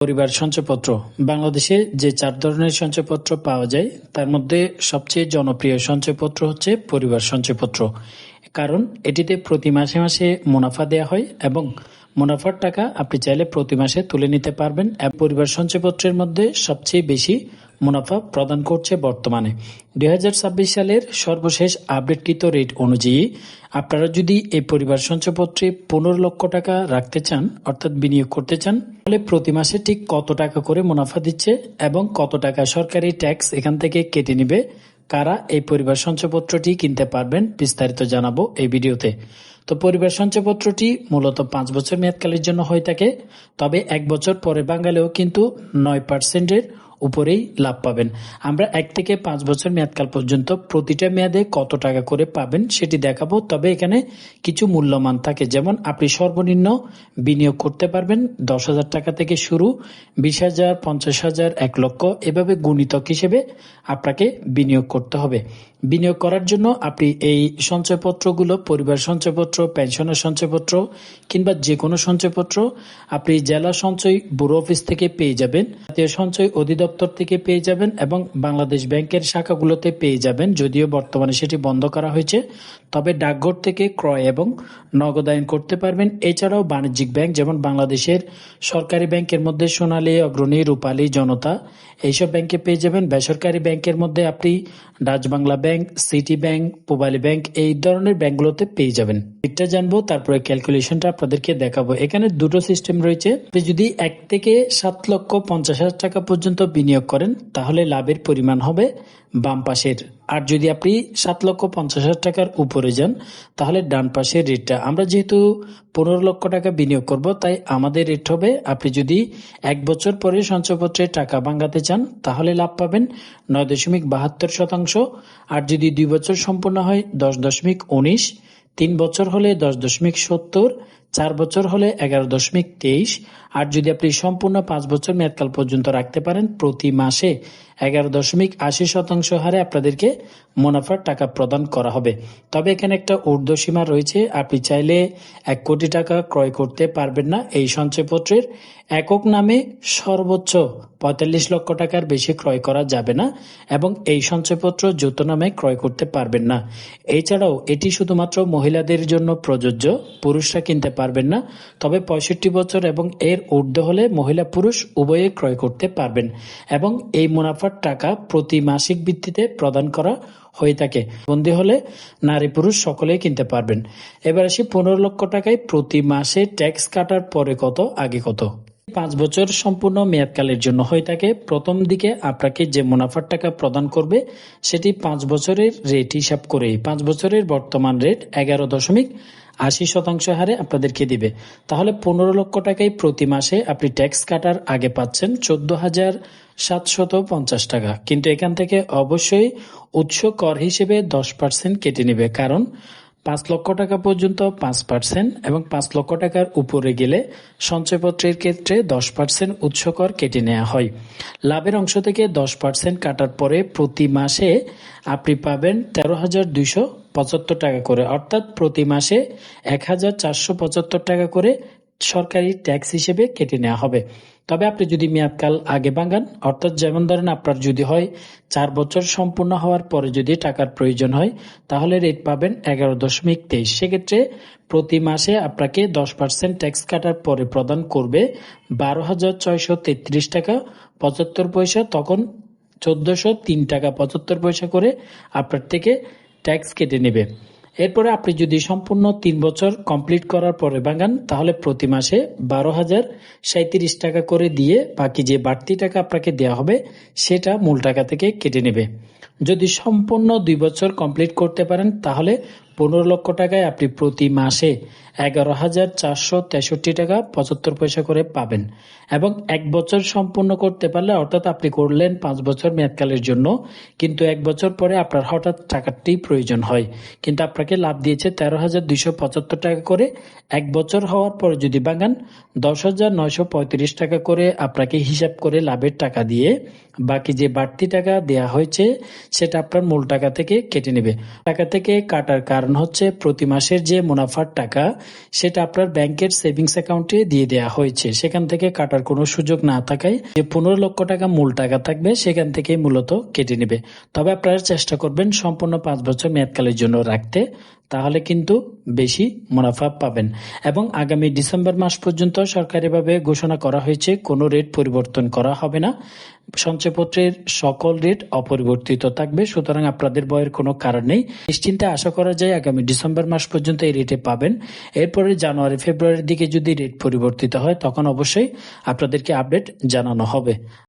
পরিবার সঞ্চয়পত্র বাংলাদেশে যে 4 ধরনের সঞ্চয়পত্র পাওয়া যায় তার মধ্যে সবচেয়ে জনপ্রিয় সঞ্চয়পত্র হচ্ছে পরিবার সঞ্চয়পত্র। কারণ এটিতে প্রতি মাসে মাসে মুনাফা দেওয়া হয় এবং মুনাফার টাকা আপনি চাইলে প্রতি মাসে তুলে নিতে পারবেন। পরিবার সঞ্চয়পত্রের মধ্যে সবচেয়ে বেশি মুনাফা প্রদান করছে বর্তমানে 2026 সালের সর্বশেষ আপডেটকৃত রেট অনুযায়ী আপনারা যদি এই পরিবার সঞ্চয়পত্রে 15 লক্ষ টাকা রাখতে চান অর্থাৎ বিনিয়োগ করতে চান তাহলে প্রতি মাসে ঠিক কত টাকা করে মুনাফা দিচ্ছে এবং কত টাকা সরকারি ট্যাক্স এখান থেকে কেটে নিবে, কারা এই পরিবার সঞ্চয়পত্রটি কিনতে পারবেন বিস্তারিত জানাবো এই ভিডিওতে। তো পরিবার সঞ্চয়পত্রটি মূলত 5 বছর মেয়াদকালের জন্য হয়ে থাকে, তবে 1 বছর পরে বাঙালেও কিন্তু 9% উপরেই লাভ পাবেন। আমরা 1 থেকে 5 বছর মেয়াদকাল পর্যন্ত প্রতিটা মেয়াদে কত টাকা করে পাবেন সেটি দেখাবো। তবে এখানে কিছু মূল্যমান থাকে, যেমন আপনি সর্বনিম্ন বিনিয়োগ করতে পারবেন 10,000 টাকা থেকে শুরু, 20,000, 50,000, 1 লক্ষ, এভাবে গুণিতক হিসেবে আপনাকে বিনিয়োগ করতে হবে। বিনিয়োগ করার জন্য আপনি এই সঞ্চয়পত্রগুলো পরিবার সঞ্চয়পত্র, পেনশনের সঞ্চয়পত্র কিংবা যে কোনো সঞ্চয়পত্র আপনি জেলা সঞ্চয় ব্যুরো অফিস থেকে পেয়ে যাবেন, জাতীয় সঞ্চয় অধিদপ্তর থেকে পেয়ে যাবেন এবং বাংলাদেশ ব্যাংকের শাখাগুলোতে পেয়ে যাবেন, যদিও বর্তমানে সেটি বন্ধ করা হয়েছে। তবে ডাকঘর থেকে ক্রয় এবং নগদায়ন করতে পারবেন। এছাড়াও বাণিজ্যিক ব্যাংক যেমন বাংলাদেশের সরকারি ব্যাংকের মধ্যে সোনালী, অগ্রণী, রূপালী, জনতা এইসব ব্যাংকে পেয়ে যাবেন। বেসরকারি ব্যাংকের মধ্যে আপনি Dutch Bangla bank, city bank, Pubali bank এই ধরনের ব্যাংকগুলোতে পেয়ে যাবেন। এটা জানবো, তারপরে ক্যালকুলেশনটা আপনাদেরকে দেখাবো। এখানে দুটো সিস্টেম রয়েছে। আপনি যদি 1 থেকে 7,50,000 টাকা পর্যন্ত বিনিয়োগ করেন তাহলে লাভের পরিমাণ হবে বাম পাশের, আর যদি আপনি 7,50,000 টাকার উপরে যান তাহলে ডান পাশের রেটটা। আমরা যেহেতু 15 লক্ষ টাকা বিনিয়োগ করব তাই আমাদের রেট হবে, আপনি যদি 1 বছর পরে সঞ্চয়পত্রে টাকা ভাঙাতে চান তাহলে লাভ পাবেন 9.72%, আর যদি 2 বছর সম্পূর্ণ হয় 10.19, 3 বছর হলে 10.70, 4 বছর হলে 11.23, আর যদি আপনি সম্পূর্ণ 5 বছর মেয়াদকাল পর্যন্ত রাখতে পারেন প্রতি মাসে 11.80% হারে আপনাদেরকে মুনাফার টাকা প্রদান করা হবে। তবে এখানে একটা ঊর্ধ্বসীমা রয়েছে, আপনি চাইলে 1 কোটি টাকা ক্রয় করতে পারবেন না। এই সঞ্চয়পত্রের একক নামে সর্বোচ্চ 45 লক্ষ টাকার বেশি ক্রয় করা যাবে না এবং এই সঞ্চয়পত্র যৌথ নামে ক্রয় করতে পারবেন না। এছাড়াও এটি শুধুমাত্র মহিলাদের জন্য প্রযোজ্য, পুরুষরা কিনতে পারবেন না। তবে 65 বছর এবং এর ঊর্ধ্ব হলে মহিলা পুরুষ উভয়ে ক্রয় করতে পারবেন এবং এই মুনাফার টাকা প্রতি মাসিক ভিত্তিতে প্রদান করা হয়ে থাকে। বন্দী হলে নারী পুরুষ সকলেই কিনতে পারবেন। এবার আসি 15 লক্ষ টাকায় প্রতি মাসে ট্যাক্স কাটার পরে কত, আগে কত। 5 বছর সম্পূর্ণ মেয়াদকালের জন্য হয়ে থাকে। প্রথম দিকে আপনাকে যে মুনাফার টাকা প্রদান করবে সেটি 5 বছরের রেট হিসাব করে 5 বছরের বর্তমান রেট 11.80% হারে আপনাদেরকে দিবে। তাহলে 15 লক্ষ টাকায় প্রতি মাসে আপনি ট্যাক্স কাটার আগে পাচ্ছেন 14,750 টাকা। কিন্তু এখান থেকে অবশ্যই উৎস কর হিসেবে 10% কেটে নেবে, কারণ 5 লক্ষ টাকা পর্যন্ত 5% এবং 5 লক্ষ টাকার উপরে গেলে সঞ্চয়পত্রের ক্ষেত্রে 10% উৎস কর কেটে নেওয়া হয়। লাভের অংশ থেকে 10% কাটার পরে প্রতি মাসে আপনি পাবেন 13,275 টাকা করে, অর্থাৎ প্রতি মাসে 1,475 টাকা করে সরকারি ট্যাক্স হিসেবে কেটে নেওয়া হবে। তবে আপনি যদি মেয়াদকাল আগে ভাঙান, অর্থাৎ যেমন ধরেন আপনার যদি হয় 4 বছর সম্পূর্ণ হওয়ার পরে যদি টাকার প্রয়োজন হয় তাহলে রেট পাবেন 11.23। সেক্ষেত্রে প্রতি মাসে আপনাকে 10% ট্যাক্স কাটার পরে প্রদান করবে 12,633 টাকা 75 পয়সা, তখন 1,403 টাকা 75 পয়সা করে আপনার থেকে ট্যাক্স কেটে নেবে। এরপরে আপনি যদি সম্পূর্ণ 3 বছর কমপ্লিট করার পরে ভাঙান তাহলে প্রতি মাসে 12,037 টাকা করে দিয়ে বাকি যে বাড়তি টাকা আপনাকে দেওয়া হবে সেটা মূল টাকা থেকে কেটে নেবে। যদি সম্পূর্ণ 2 বছর কমপ্লিট করতে পারেন তাহলে 15 লক্ষ টাকায় আপনি প্রতি মাসে 11,463 টাকা 75 পয়সা করে পাবেন এবং 1 বছর সম্পূর্ণ করতে পারলে, অর্থাৎ আপনি করলেন 5 বছর মেয়াদকালের জন্য, কিন্তু 1 বছর পরে আপনার হঠাৎ টাকাটি প্রয়োজন হয়, কিন্তু আপনাকে লাভ দিয়েছে 13,275 টাকা করে। 1 বছর হওয়ার পরে যদি ভাঙান 10,935 টাকা করে আপনাকে হিসাব করে লাভের টাকা দিয়ে বাকি যে বাড়তি টাকা দেয়া হয়েছে সেটা আপনার মূল টাকা থেকে কেটে নেবে। টাকা থেকে কাটার কারণ কারণ হচ্ছে প্রতি মাসের যে মুনাফার টাকা সেটা আপনার ব্যাংকের সেভিংস অ্যাকাউন্টে দিয়ে দেওয়া হয়েছে, সেখান থেকে কাটার কোনো সুযোগ না থাকায় যে 15 লক্ষ টাকা মূল টাকা থাকবে সেখান থেকেই মূলত কেটে নেবে। তবে আপনারা চেষ্টা করবেন সম্পূর্ণ 5 বছর মেয়াদকালের জন্য রাখতে, তাহলে কিন্তু বেশি মুনাফা পাবেন। এবং আগামী ডিসেম্বর মাস পর্যন্ত সরকারিভাবে ঘোষণা করা হয়েছে কোনো রেট পরিবর্তন করা হবে না, সঞ্চয়পত্রের সকল রেট অপরিবর্তিত থাকবে। সুতরাং আপনাদের ভয়ের কোনো কারণ নেই, নিশ্চিন্তে আশা করা যায় আগামী ডিসেম্বর মাস পর্যন্ত এই রেটে পাবেন। এরপরে জানুয়ারি ফেব্রুয়ারির দিকে যদি রেট পরিবর্তিত হয় তখন অবশ্যই আপনাদেরকে আপডেট জানানো হবে।